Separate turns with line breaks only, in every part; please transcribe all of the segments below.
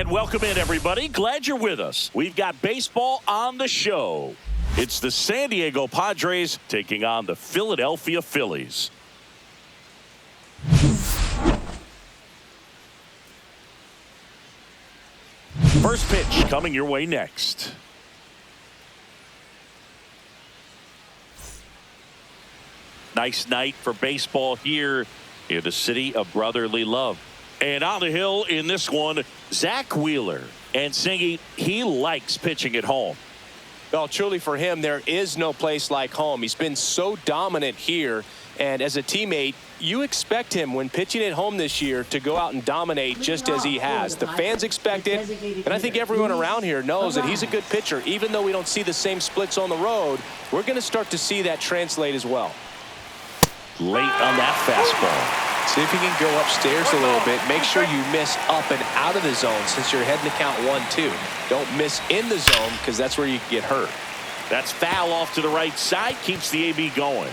And welcome in, everybody. Glad you're with us. We've got baseball on the show. It's the San Diego Padres taking on the Philadelphia Phillies. First pitch coming your way next. Nice night for baseball here in the city of brotherly love. And on the hill in this one, Zach Wheeler. And Singy, he likes pitching at home.
Well, truly for him, there is no place like home. He's been so dominant here. And as a teammate, you expect him when pitching at home this year to go out and dominate just as he has. The fans expect it, and I think everyone around here knows that he's a good pitcher. Even though we don't see the same splits on the road, we're going to start to see that translate as well.
Late on that fastball.
See if you can go upstairs a little bit. Make sure you miss up and out of the zone since you're heading to count 1-2. Don't miss in the zone because that's where you can get hurt.
That's foul off to the right side. Keeps the AB going.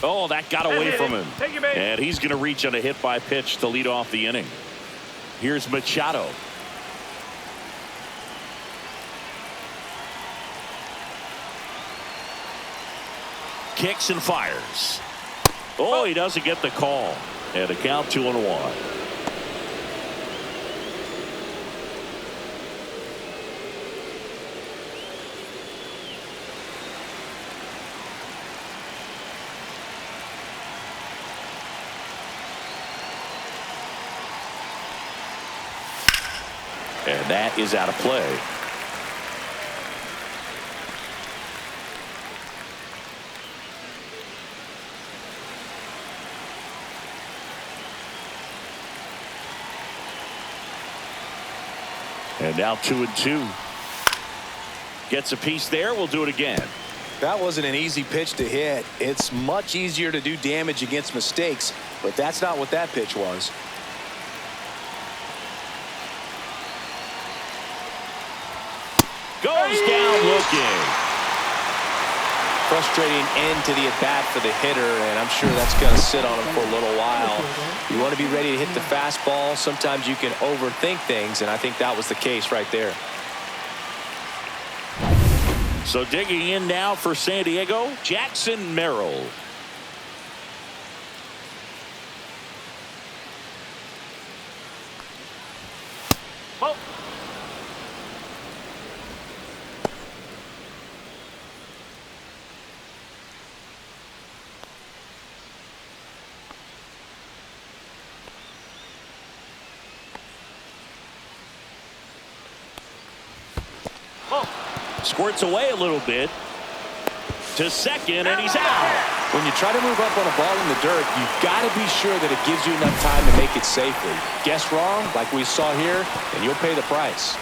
Oh, that got away from him. And he's going to reach on a hit by pitch to lead off the inning. Here's Machado. Kicks and fires. Oh, he doesn't get the call. And a count 2-1. And that is out of play. And now 2-2. Gets a piece there. We'll do it again.
That wasn't an easy pitch to hit. It's much easier to do damage against mistakes, but that's not what that pitch was.
Goes down looking.
Frustrating end to the at-bat for the hitter, and I'm sure that's going to sit on him for a little while. You want to be ready to hit the fastball. Sometimes you can overthink things, and I think that was the case right there.
So digging in now for San Diego, Jackson Merrill. Oh. Squirts away a little bit to second, and he's out.
When you try to move up on a ball in the dirt, you've got to be sure that it gives you enough time to make it safely. Guess wrong, like we saw here, and you'll pay the price.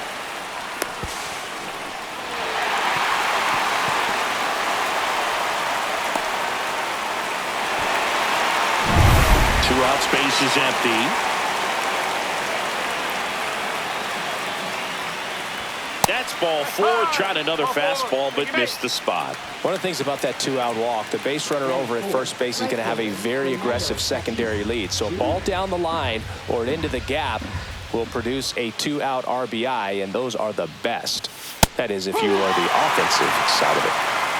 Two out, space is empty. That's ball four. Tried another fastball, but missed the spot.
One of the things about that two-out walk, the base runner over at first base is going to have a very aggressive secondary lead. So a ball down the line or into the gap will produce a two-out RBI, and those are the best. That is, if you are the offensive side of it.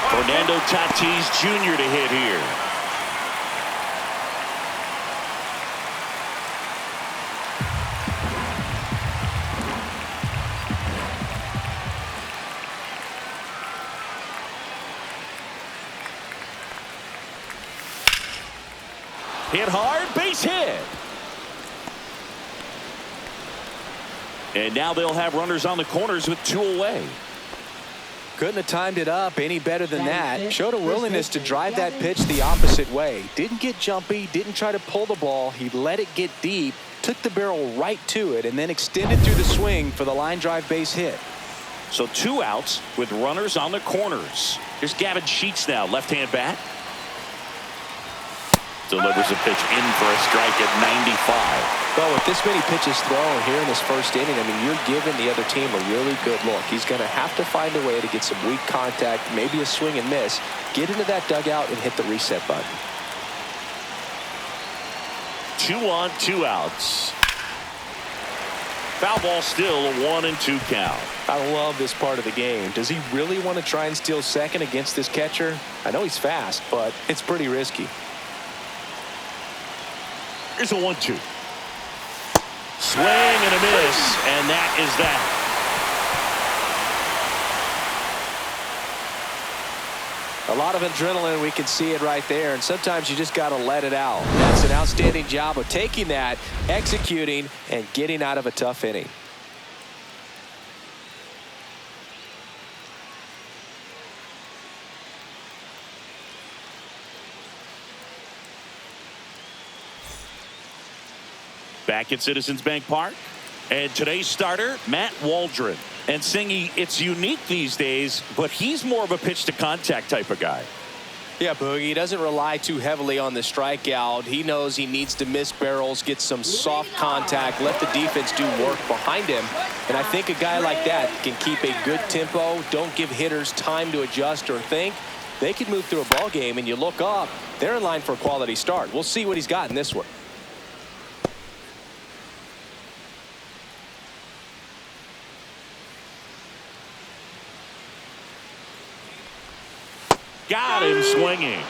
Fernando Tatis Jr. to hit here. Hit hard, base hit. And now they'll have runners on the corners with two away.
Couldn't have timed it up any better than that. Showed a willingness to drive that pitch the opposite way. Didn't get jumpy, didn't try to pull the ball. He let it get deep, took the barrel right to it, and then extended through the swing for the line drive base hit.
So two outs with runners on the corners. Here's Gavin Sheets now, left-hand bat. delivers a pitch in for a strike at 95.
Well, with this many pitches thrown here in this first inning, I mean, you're giving the other team a really good look. He's going to have to find a way to get some weak contact, maybe a swing and miss, get into that dugout and hit the reset button.
2 on, 2 outs. Foul ball still, a 1-2 count.
I love this part of the game. Does he really want to try and steal second against this catcher? I know he's fast, but it's pretty risky.
Here's a 1-2. Swing and a miss, and that is that.
A lot of adrenaline, we can see it right there, and sometimes you just got to let it out. That's an outstanding job of taking that, executing, and getting out of a tough inning.
Back at Citizens Bank Park, and today's starter, Matt Waldron. And Singy, it's unique these days, but he's more of a pitch-to-contact type of guy.
Yeah, Boogie, he doesn't rely too heavily on the strikeout. He knows he needs to miss barrels, get some soft contact, let the defense do work behind him. And I think a guy like that can keep a good tempo, don't give hitters time to adjust or think. They can move through a ball game, and you look up, they're in line for a quality start. We'll see what he's got in this one.
Got him swinging.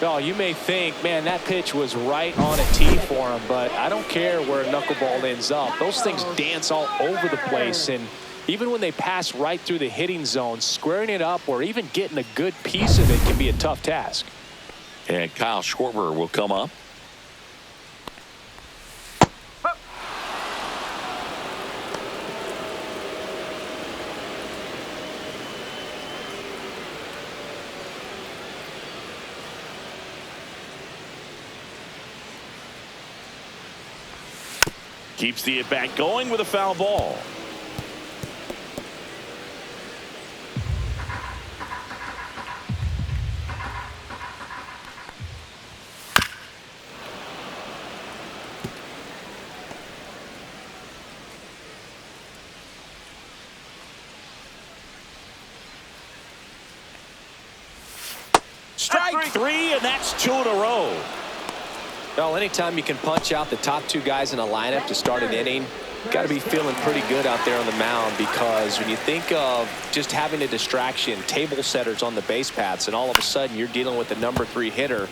Oh, you may think, man, that pitch was right on a tee for him, but I don't care where a knuckleball ends up. Those things dance all over the place, and even when they pass right through the hitting zone, squaring it up or even getting a good piece of it can be a tough task.
And Kyle Schwarber will come up. Keeps the at-bat going with a foul ball. Strike 3, and that's 2 in a row.
Well, anytime you can punch out the top 2 guys in a lineup to start an inning, you got to be feeling pretty good out there on the mound, because when you think of just having a distraction, table setters on the base paths, and all of a sudden you're dealing with the number 3 hitter,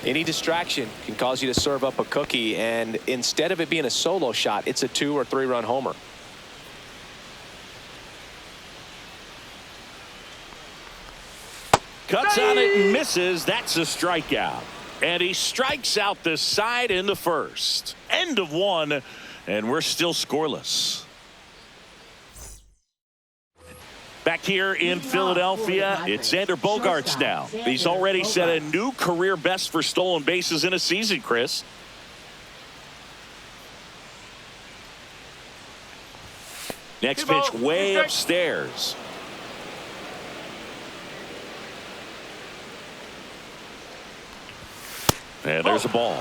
any distraction can cause you to serve up a cookie, and instead of it being a solo shot, it's a 2 or 3 run homer.
Cuts on it and misses. That's a strikeout. And he strikes out the side in the first. End of 1, and we're still scoreless. Back here in Philadelphia, it's Xander Bogaerts now. He's already set a new career best for stolen bases in a season, Chris. Next pitch way upstairs. And there's a ball.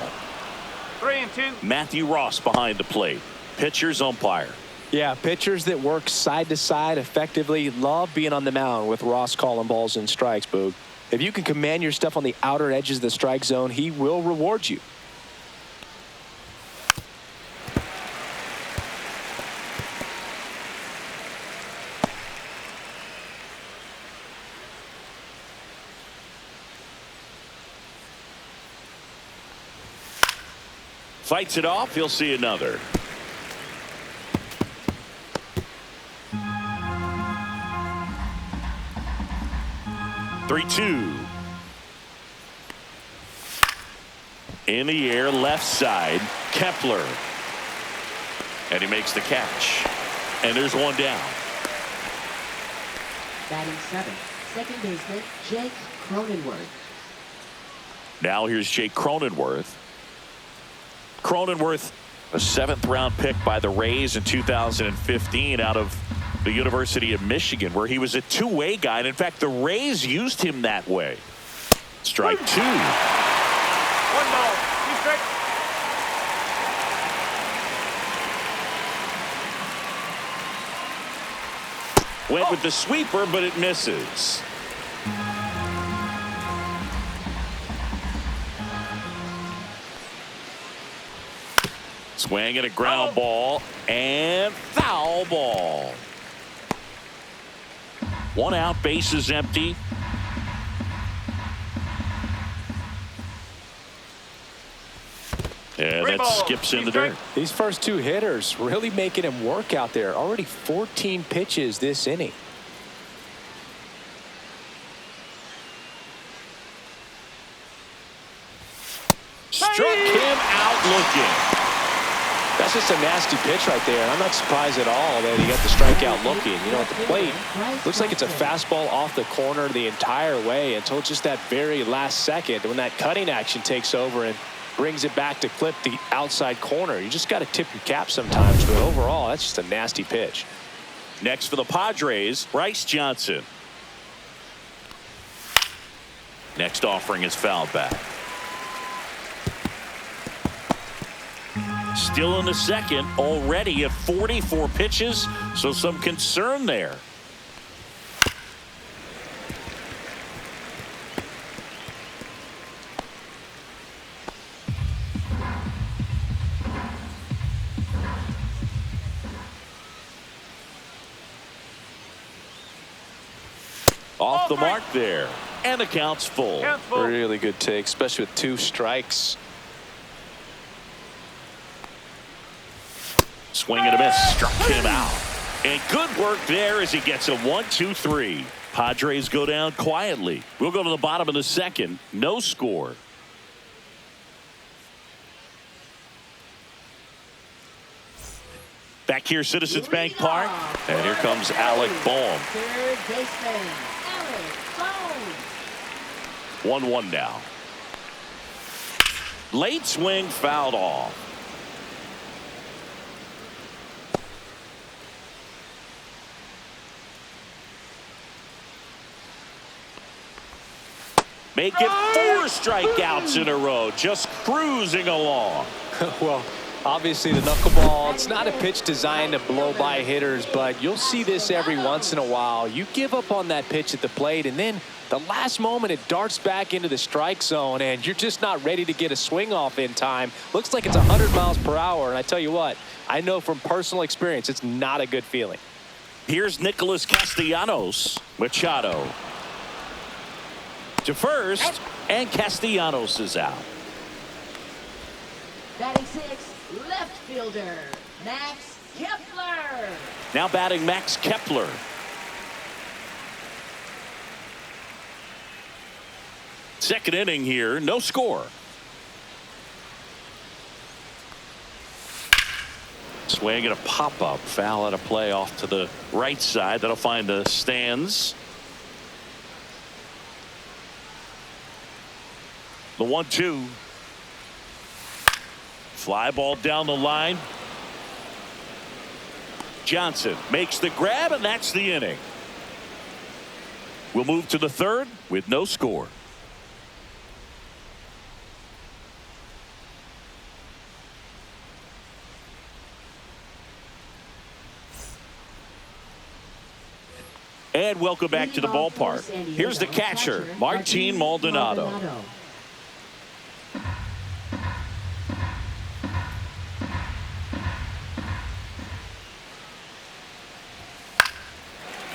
3-2.
Matthew Ross behind the plate. Pitcher's umpire.
Yeah, pitchers that work side to side effectively love being on the mound with Ross calling balls and strikes, Boog. If you can command your stuff on the outer edges of the strike zone, he will reward you.
Fights it off. He'll see another. Three-two. In the air, left side. Kepler. And he makes the catch. And there's one down.
Batting 7th, second baseman Jake Cronenworth.
Now here's Jake Cronenworth. Cronenworth, a 7th-round pick by the Rays in 2015 out of the University of Michigan, where he was a two-way guy. And in fact, the Rays used him that way. Strike two.
1 ball, 2 strikes.
Went with the sweeper, but it misses. Swing and a ground ball and foul ball. 1 out, bases empty. Yeah, that skips in the dirt.
These first 2 hitters really making him work out there. Already 14 pitches this inning.
Struck him out looking.
That's just a nasty pitch right there. And I'm not surprised at all that he got the strikeout looking. You know, at the plate, looks like it's a fastball off the corner the entire way until just that very last second when that cutting action takes over and brings it back to clip the outside corner. You just got to tip your cap sometimes, but overall, that's just a nasty pitch.
Next for the Padres, Bryce Johnson. Next offering is fouled back. Still in the second, already at 44 pitches, so some concern there. Off the mark there, and the count's full.
Really good take, especially with 2 strikes.
Swing and a miss, struck him out. And good work there as he gets a 1-2-3. Padres go down quietly. We'll go to the bottom of the second. No score. Back here, Citizens Bank Park. And here comes Alec Bohm.
Third baseman, Alec Bohm.
1-1 now. Late swing fouled off. Make it 4 strikeouts in a row, just cruising along.
Well, obviously the knuckleball, it's not a pitch designed to blow by hitters, but you'll see this every once in a while. You give up on that pitch at the plate, and then the last moment it darts back into the strike zone, and you're just not ready to get a swing off in time. Looks like it's 100 miles per hour, and I tell you what, I know from personal experience it's not a good feeling.
Here's Nicholas Castellanos. Machado to first, and Castellanos is out.
Batting 6, left fielder, Max Kepler.
Now batting Max Kepler. Second inning here, no score. Swing and a pop-up, foul out of play off to the right side. That'll find the stands. The 1-2. Fly ball down the line. Johnson makes the grab, and that's the inning. We'll move to the third with no score. And welcome back to the ballpark. Here's the catcher, Martin Maldonado.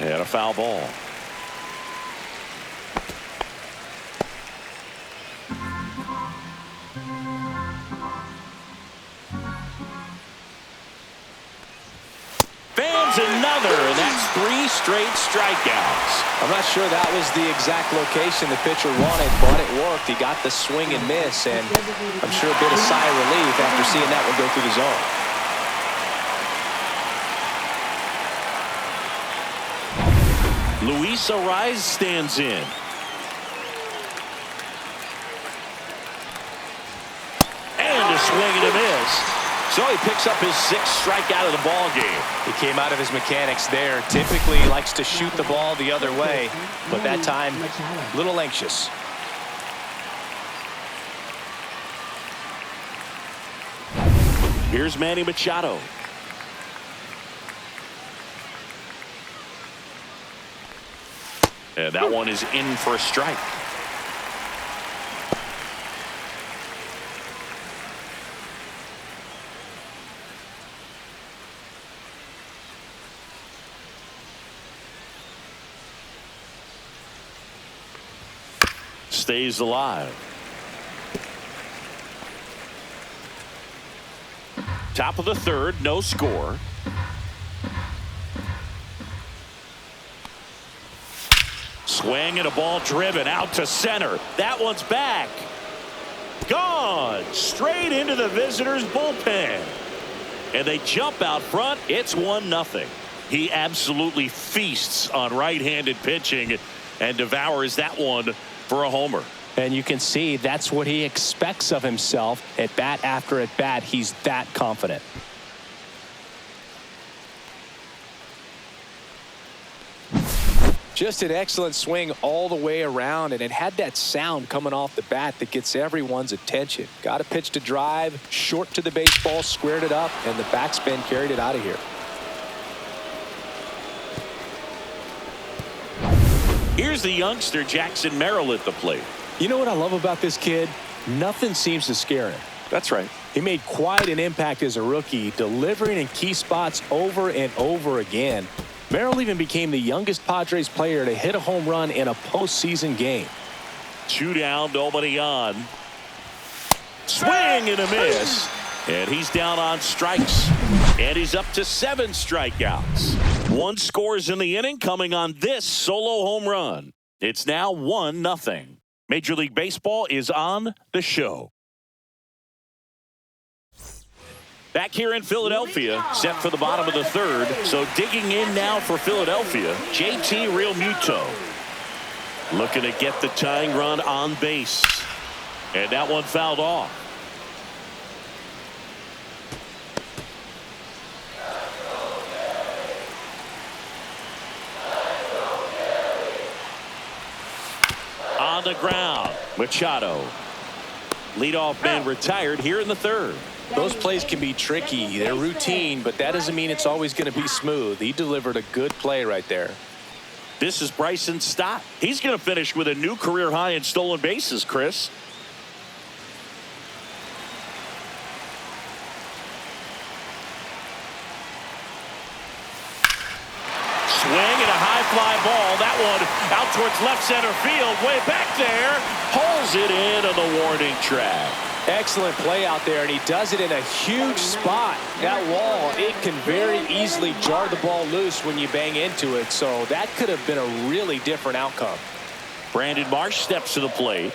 And a foul ball. Fans another, and that's 3 straight strikeouts.
I'm not sure that was the exact location the pitcher wanted, but it worked. He got the swing and miss, and I'm sure a bit of sigh of relief after seeing that one go through the zone.
Luis Arraez stands in. And a swing and a miss. So he picks up his 6th strikeout of the ball game.
He came out of his mechanics there. Typically he likes to shoot the ball the other way, but that time a little anxious.
Here's Manny Machado. And that one is in for a strike. Stays alive. Top of the third, no score. Swing and a ball driven out to center. That one's back. Gone. Straight into the visitors' bullpen. And they jump out front. It's 1-0. He absolutely feasts on right-handed pitching and devours that one for a homer.
And you can see that's what he expects of himself at bat after at bat. He's that confident. Just an excellent swing all the way around, and it had that sound coming off the bat that gets everyone's attention. Got a pitch to drive, short to the baseball, squared it up, and the backspin carried it out of here.
Here's the youngster Jackson Merrill at the plate.
You know what I love about this kid? Nothing seems to scare him.
That's right.
He made quite an impact as a rookie, delivering in key spots over and over again. Merrill even became the youngest Padres player to hit a home run in a postseason game.
2 down, nobody on. Swing and a miss. And he's down on strikes. And he's up to 7 strikeouts. 1 scores in the inning coming on this solo home run. It's now 1-0. Major League Baseball is on the show. Back here in Philadelphia, set for the bottom of the third. So digging in now for Philadelphia, JT Realmuto. Looking to get the tying run on base. And that one fouled off. On the ground, Machado. Leadoff man retired here in the third.
Those plays can be tricky. They're routine, but that doesn't mean it's always going to be smooth. He delivered a good play right there.
This is Bryson Stott. He's going to finish with a new career high in stolen bases, Chris. Swing and a high fly ball. That one out towards left center field. Way back there. Pulls it in on the warning track.
Excellent play out there, and he does it in a huge spot. That wall, it can very easily jar the ball loose when you bang into it, so that could have been a really different outcome.
Brandon Marsh steps to the plate.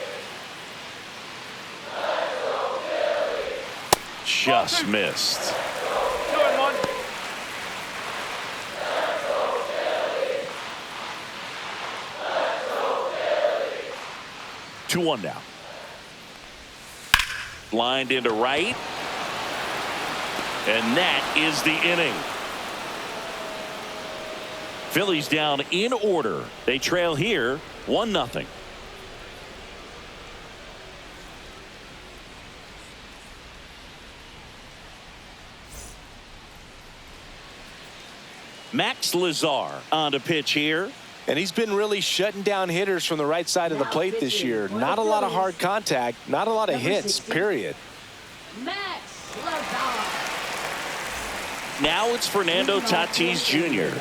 Just missed.
2-1.
2-1 now. Lined into right. And that is the inning. Phillies down in order. They trail here 1-0. Max Lazar on to pitch here.
And he's been really shutting down hitters from the right side of the plate this year. Not a lot of hard contact, not a lot of hits, period.
Max Lazar.
Now it's Fernando Tatis Jr.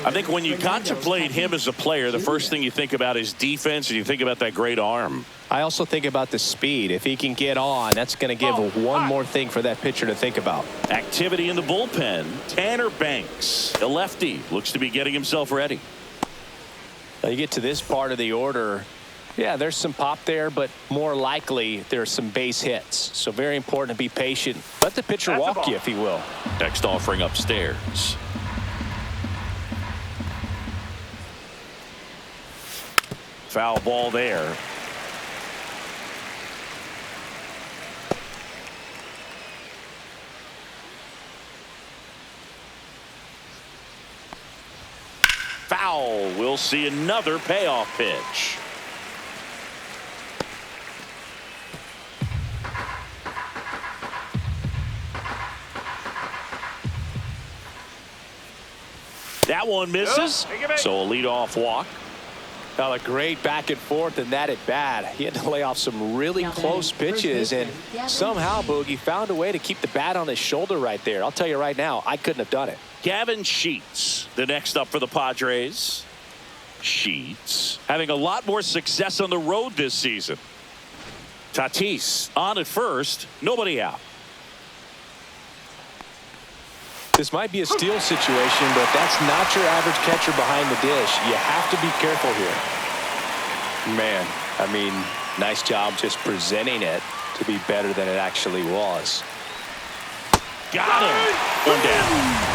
I think when you contemplate him as a player, the first thing you think about is defense, and you think about that great arm.
I also think about the speed. If he can get on, that's going to give one more thing for that pitcher to think about.
Activity in the bullpen. Tanner Banks, the lefty, looks to be getting himself ready.
Now you get to this part of the order. Yeah, there's some pop there, but more likely there's some base hits. So very important to be patient. Let the pitcher walk you if he will.
Next offering upstairs. Foul ball there. Foul. We'll see another payoff pitch. That one misses. So a leadoff walk.
Well, a great back and forth and that at bat. He had to lay off some really close pitches, and somehow Boogie found a way to keep the bat on his shoulder right there. I'll tell you right now, I couldn't have done it.
Gavin Sheets, the next up for the Padres. Sheets having a lot more success on the road this season. Tatis on at first, nobody out.
This might be a steal situation, but that's not your average catcher behind the dish. You have to be careful here. Man, I mean, nice job just presenting it to be better than it actually was.
Got him. One down.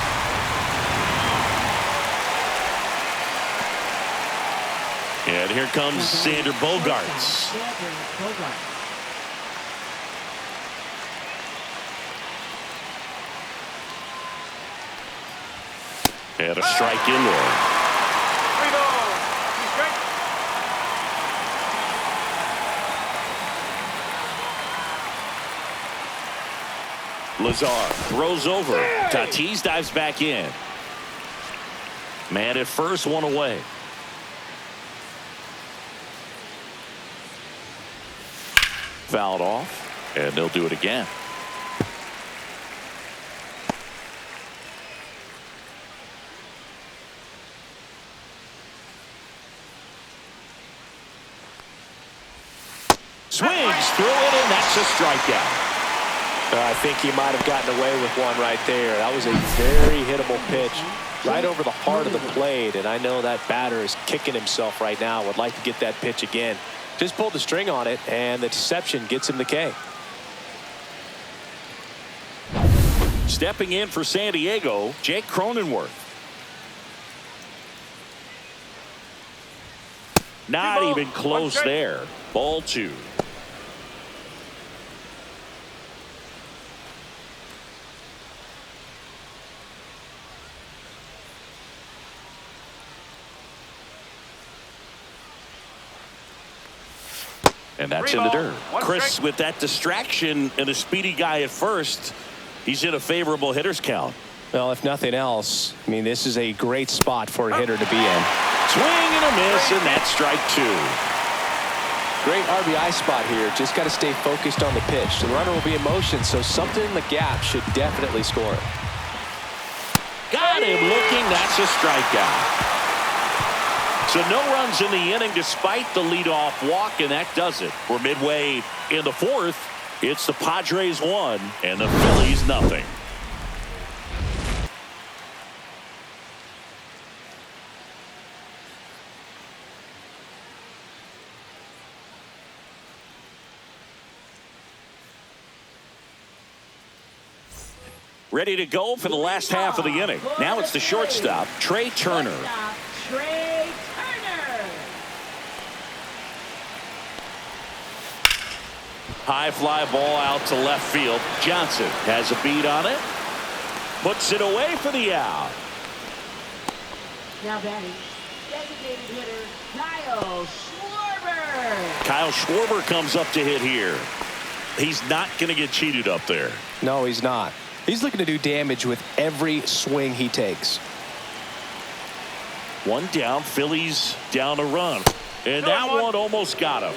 And here comes Sander Bogarts. And a strike in there.
3 balls. He's straight.
Lazar throws over. Tatis dives back in. Man at first, one away. Fouled off, and they'll do it again. Swings through it, and that's a strikeout.
I think he might have gotten away with one right there. That was a very hittable pitch right over the heart of the plate, and I know that batter is kicking himself right now. Would like to get that pitch again. Just pulled the string on it, and the deception gets him the K.
Stepping in for San Diego, Jake Cronenworth. Not even close there. Ball 2. And that's in the dirt. Chris, with that distraction and a speedy guy at first, he's in a favorable hitter's count.
Well, if nothing else, I mean, this is a great spot for a hitter to be in.
Swing and a miss, and that's strike 2.
Great RBI spot here. Just got to stay focused on the pitch. The runner will be in motion, so something in the gap should definitely score.
Got him looking. That's a strikeout. So no runs in the inning despite the leadoff walk, and that does it. We're midway in the 4th. It's the Padres 1 and the Phillies nothing. Ready to go for the last half of the inning. Now it's the shortstop, Trey Turner. High fly ball out to left field. Johnson has a beat on it. Puts it away for the out.
Now batting, designated hitter Kyle Schwarber.
Kyle Schwarber comes up to hit here. He's not going to get cheated up there.
No, he's not. He's looking to do damage with every swing he takes.
One down, Phillies down a run. And that one almost got him.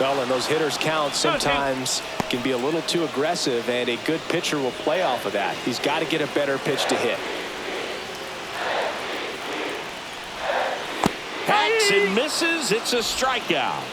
Well, and those hitters count sometimes can be a little too aggressive, and a good pitcher will play off of that. He's got to get a better pitch to hit.
Hacks and misses. It's a strikeout.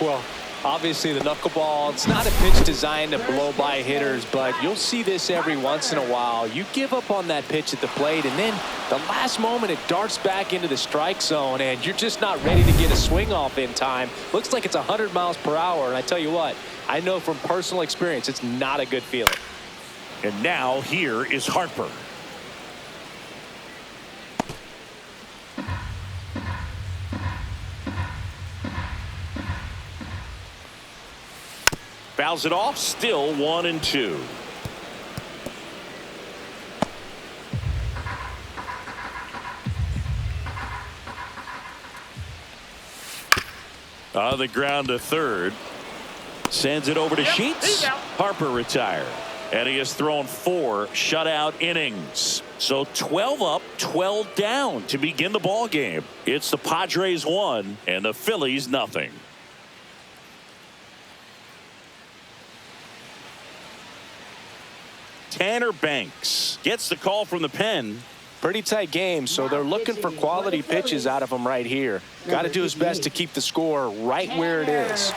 Well, obviously the knuckleball, it's not a pitch designed to blow by hitters, but you'll see this every once in a while. You give up on that pitch at the plate, and then the last moment it darts back into the strike zone, and you're just not ready to get a swing off in time. Looks like it's 100 miles per hour, and I tell you what, I know from personal experience it's not a good feeling.
And now here is Harper. Fouls it off, still 1-2. On the ground to third. Sends it over to Sheets. Harper retired. And he has thrown 4 shutout innings. So 12 up, 12 down to begin the ball game. It's the Padres 1 and the Phillies nothing. Tanner Banks gets the call from the pen.
Pretty tight game, so they're looking for quality pitches out of him right here. Got to do his best to keep the score right where it is.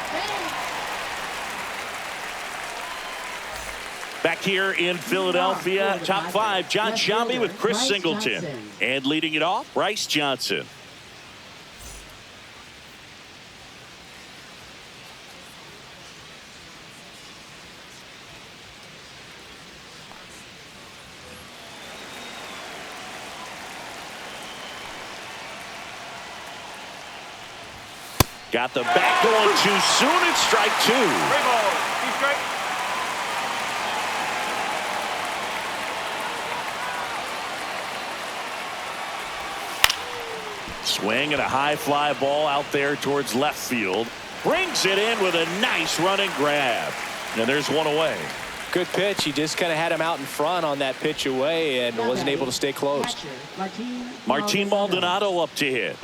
Back here in Philadelphia, top 5, John Shambi with Chris Singleton. And leading it off, Bryce Johnson. Got the bat going too soon. It's strike 2.
3 balls. He's straight.
Swing and a high fly ball out there towards left field. Brings it in with a nice running grab. And there's one away.
Good pitch. He just kind of had him out in front on that pitch away and wasn't able to stay close.
Martin Maldonado up to hit.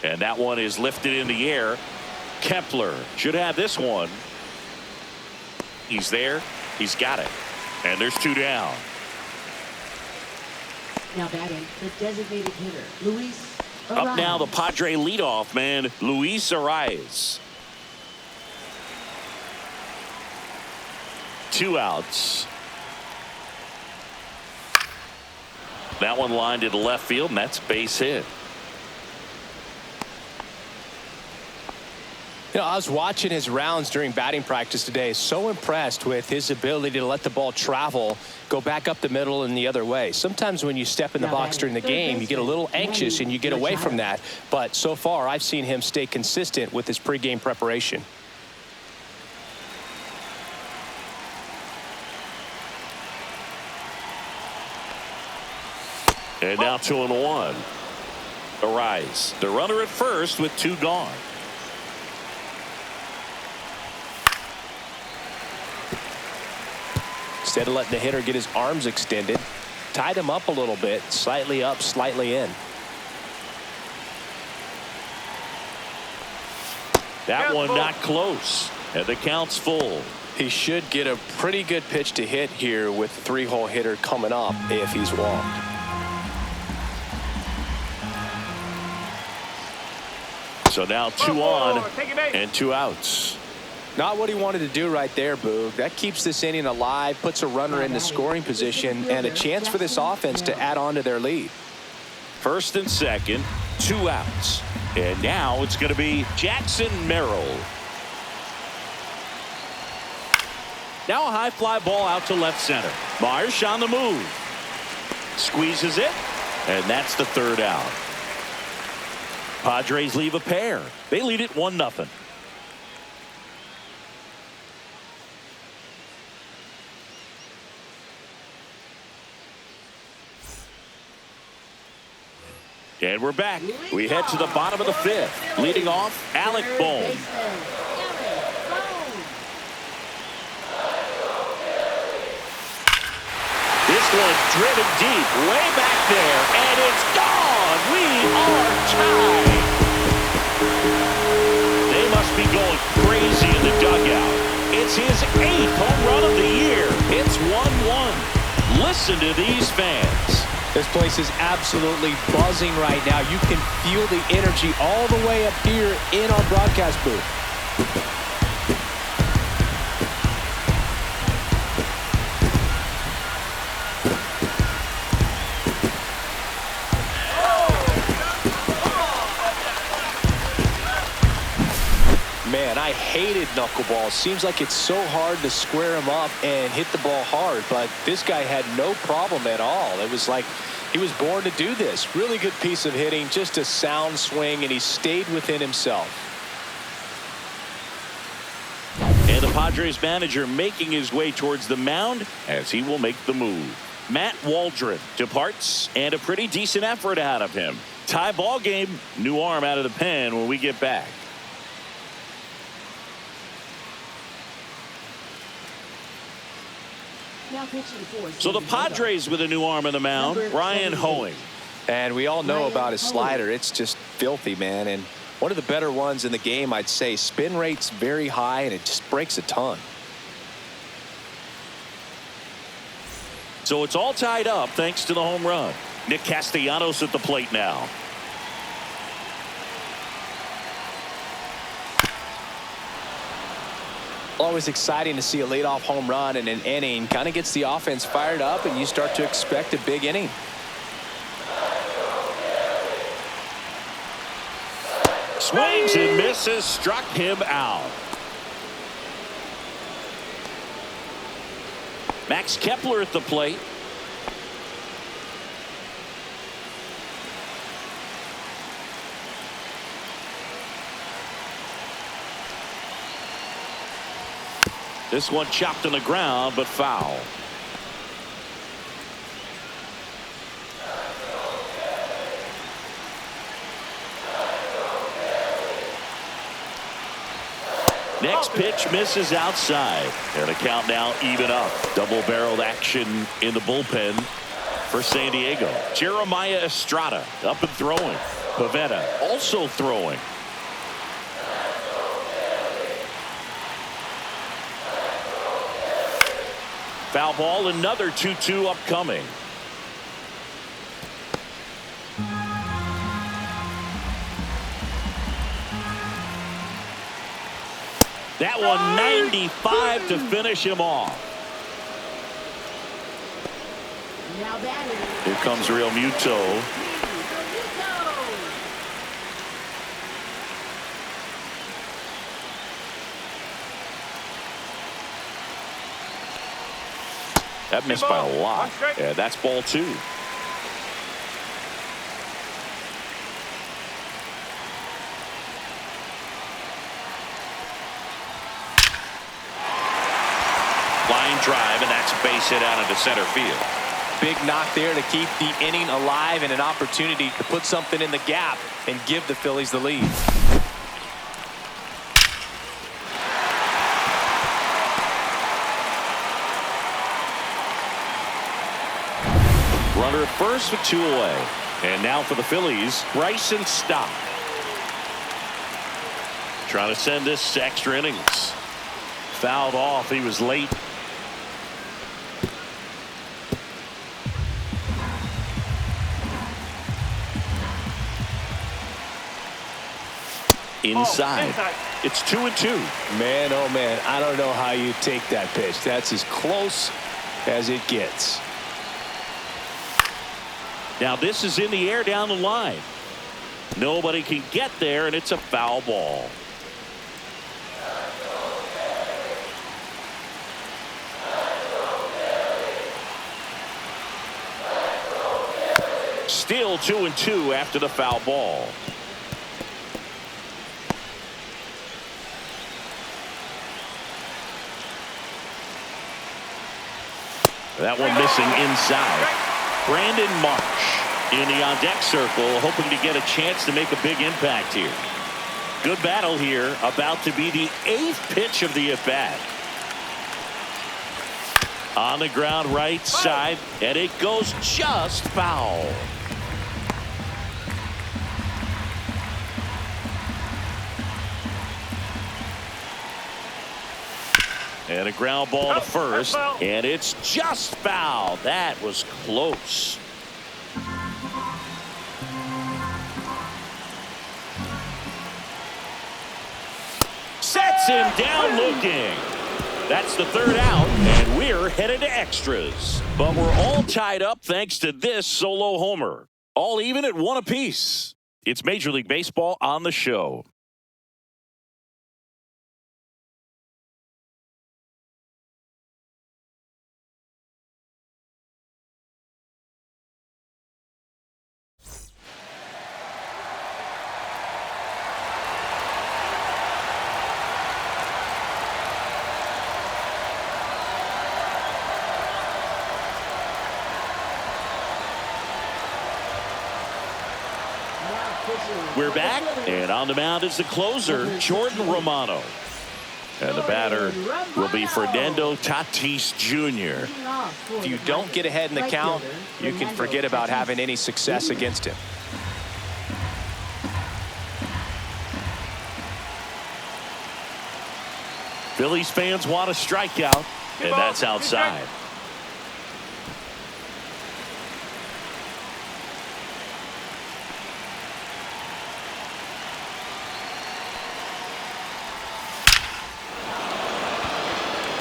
And that one is lifted in the air. Kepler should have this one. He's there. He's got it. And there's 2 down.
Now batting, the designated hitter, Luis Arias.
Up now, the Padre leadoff man, Luis Arias. 2 outs. That one lined to the left field, and that's base hit.
You know, I was watching his rounds during batting practice today. So impressed with his ability to let the ball travel, go back up the middle and the other way. Sometimes when you step in the box during the game, you get a little anxious and you get away from that. But so far, I've seen him stay consistent with his pregame preparation.
And now 2-1. Arise. The runner at first with 2 gone.
Instead of letting the hitter get his arms extended, tied him up a little bit, slightly up, slightly in.
That one not close. And the count's full.
He should get a pretty good pitch to hit here with the 3-hole hitter coming up if he's walked.
So now 2 on and 2 outs.
Not what he wanted to do right there, Boog. That keeps this inning alive, puts a runner in the scoring position, and a chance for this offense to add on to their lead.
First and second, 2 outs. And now it's going to be Jackson Merrill. Now a high fly ball out to left center. Marsh on the move. Squeezes it, and that's the 3rd out. Padres leave a pair. They lead it 1-0. And we're back. We head to the bottom of the 5th. Leading off, Alec Bohm. This one driven deep, way back there, and it's gone. We are tied. They must be going crazy in the dugout. It's his 8th home run of the year. It's 1-1. Listen to these fans.
This place is absolutely buzzing right now. You can feel the energy all the way up here in our broadcast booth. Man, I hated knuckleball. Seems like it's so hard to square him up and hit the ball hard, but this guy had no problem at all. It was like he was born to do this. Really good piece of hitting, just a sound swing, and he stayed within himself.
the Padres manager making his way towards the mound as he will make the move. Matt Waldron departs, and a pretty decent effort out of him. Tie ball game. New arm out of the pen when we get back. So the Padres with a new arm on the mound, Ryan Hoeing.
And we all know about his slider. It's just filthy, man. And one of the better ones in the game, I'd say. Spin rate's very high, and it just breaks a ton.
So it's all tied up thanks to the home run. Nick Castellanos at the plate now.
Always exciting to see a leadoff home run in an inning. Kind of gets the offense fired up, and you start to expect a big inning.
Swings and misses, struck him out. Max Kepler at the plate. This one chopped on the ground, but foul. Next pitch misses outside. And the count now even up. Double-barreled action in the bullpen for San Diego. Jeremiah Estrada up and throwing. Pivetta also throwing. Foul ball, another 2-2 upcoming. That one 95 to finish him off. Here comes Real Muto. That missed by a lot. Yeah, that's ball 2. Line drive, and that's a base hit out into center field.
Big knock there to keep the inning alive, and an opportunity to put something in the gap and give the Phillies the lead.
Runner at first with 2 away. And now for the Phillies, Bryson Stott. Trying to send this to extra innings. Fouled off. He was late. Inside. It's 2-2.
Man, oh man, I don't know how you take that pitch. That's as close as it gets.
Now this is in the air down the line. Nobody can get there, and it's a foul ball. Still 2-2 after the foul ball. That one missing inside. Brandon Marsh in the on-deck circle, hoping to get a chance to make a big impact here. Good battle here, about to be the 8th pitch of the at-bat. On the ground right side, and it goes just foul. And a ground ball to first, and it's just foul. That was close. Sets him down looking. That's the 3rd out, and we're headed to extras. But we're all tied up thanks to this solo homer. All even at 1 apiece. It's Major League Baseball on the show. We're back, and on the mound is the closer, Jordan Romano. And the batter will be Fernando Tatis Jr.
If you don't get ahead in the count, you can forget about having any success against him.
Phillies fans want a strikeout, and that's outside.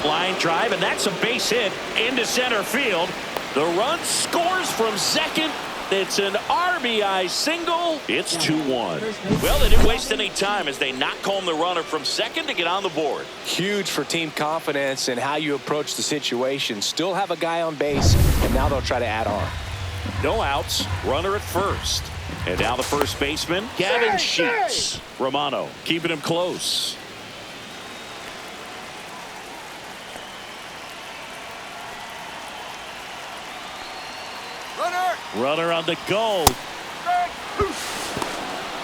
Line drive, and that's a base hit into center field. The run scores from second. It's an RBI single. It's 2-1. Well, they didn't waste any time as they knock home the runner from second to get on the board.
Huge for team confidence and how you approach the situation. Still have a guy on base, and now they'll try to add on.
No outs, runner at first. And now the first baseman, Gavin Sheets. Romano keeping him close. Runner on the go.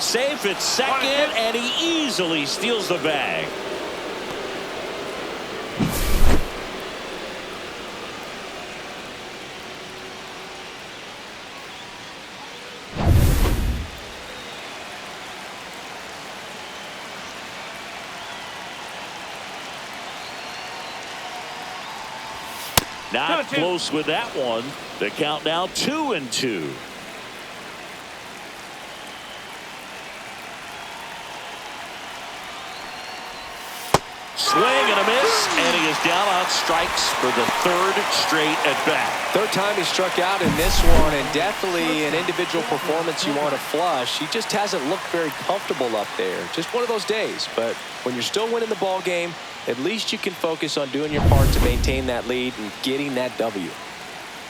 Safe at second, and he easily steals the bag. Not close with that one. The count now 2-2. Swing and a miss, and he is down on strikes for the third straight at bat.
Third time he struck out in this one, and definitely an individual performance you want to flush. He just hasn't looked very comfortable up there. Just one of those days. But when you're still winning the ball game, at least you can focus on doing your part to maintain that lead and getting that W.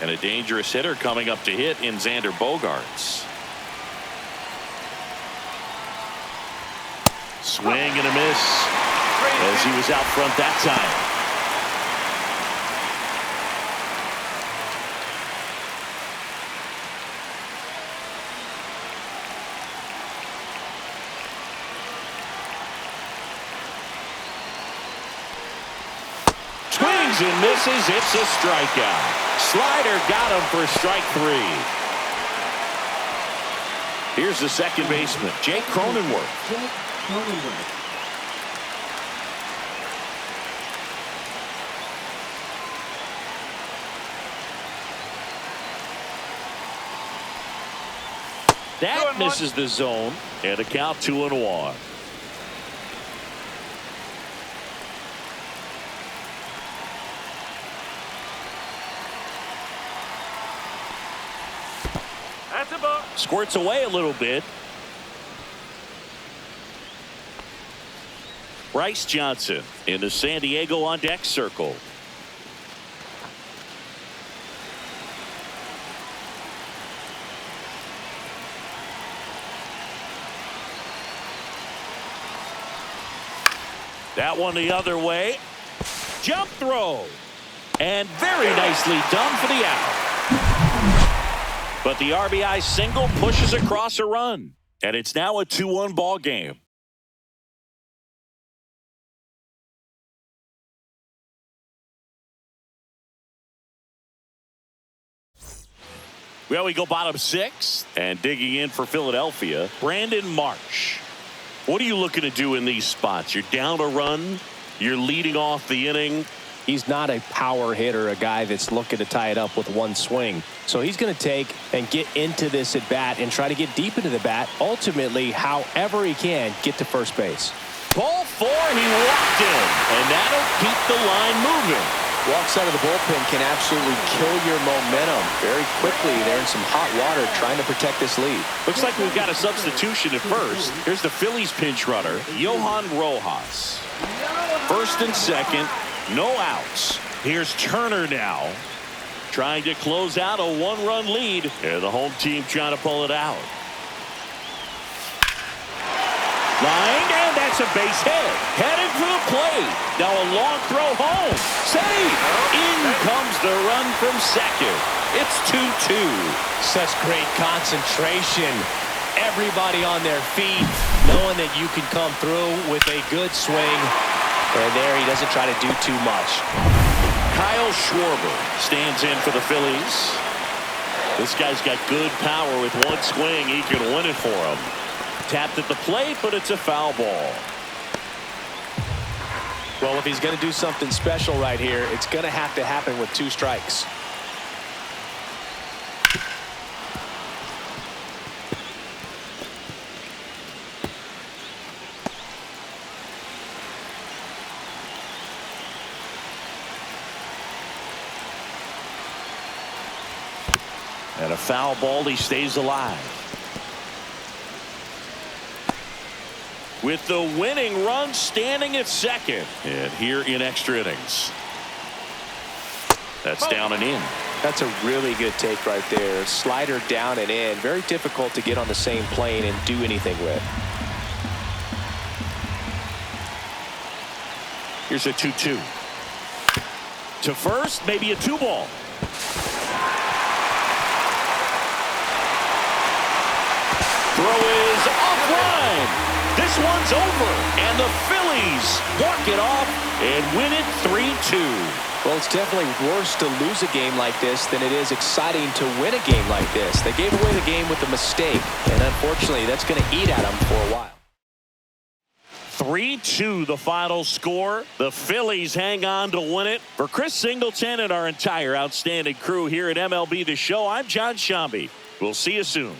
And a dangerous hitter coming up to hit in Xander Bogaerts. Swing and a miss as he was out front that time. Swings and misses. It's a strikeout. Slider got him for strike 3. Here's the second baseman, Jake Cronenworth. That misses the zone, and a count 2-1.
That's a ball.
Squirts away a little bit. Bryce Johnson in the San Diego on deck circle. That one the other way. Jump throw. And very nicely done for the out. But the RBI single pushes across a run. And it's now a 2-1 ball game. Well, we go bottom 6. And digging in for Philadelphia, Brandon Marsh. What are you looking to do in these spots? You're down a run. You're leading off the inning.
He's not a power hitter, a guy that's looking to tie it up with one swing. So he's going to take and get into this at bat and try to get deep into the bat. Ultimately, however he can, get to first base.
Ball 4, he walked in, and that'll keep the line moving.
Walks out of the bullpen can absolutely kill your momentum very quickly. They're in some hot water trying to protect this lead.
Looks like we've got a substitution at first. Here's the Phillies pinch runner, Johan Rojas. First and second, no outs. Here's Turner now, trying to close out a 1-run lead, and the home team trying to pull it out. Lined, and that's a base hit. Headed for the plate. Now a long throw home. Save. In comes the run from second. It's 2-2.
Such great concentration. everybody on their feet, knowing that you can come through with a good swing. And there he doesn't try to do too much.
Kyle Schwarber stands in for the Phillies. This guy's got good power. With one swing, he can win it for him. Tapped at the plate, but it's a foul ball.
Well, if he's going to do something special right here, it's going to have to happen with 2 strikes.
And a foul ball, he stays alive. With the winning run standing at second. And here in extra innings. That's down and in.
That's a really good take right there. Slider down and in. Very difficult to get on the same plane and do anything with.
Here's a 2-2. To first, maybe a 2-ball. Throw is offline. This one's over, and the Phillies walk it off and win it 3-2.
Well, it's definitely worse to lose a game like this than it is exciting to win a game like this. They gave away the game with a mistake, and unfortunately, that's going to eat at them for a while.
3-2 the final score. The Phillies hang on to win it. For Chris Singleton and our entire outstanding crew here at MLB The Show, I'm John Shambi. We'll see you soon.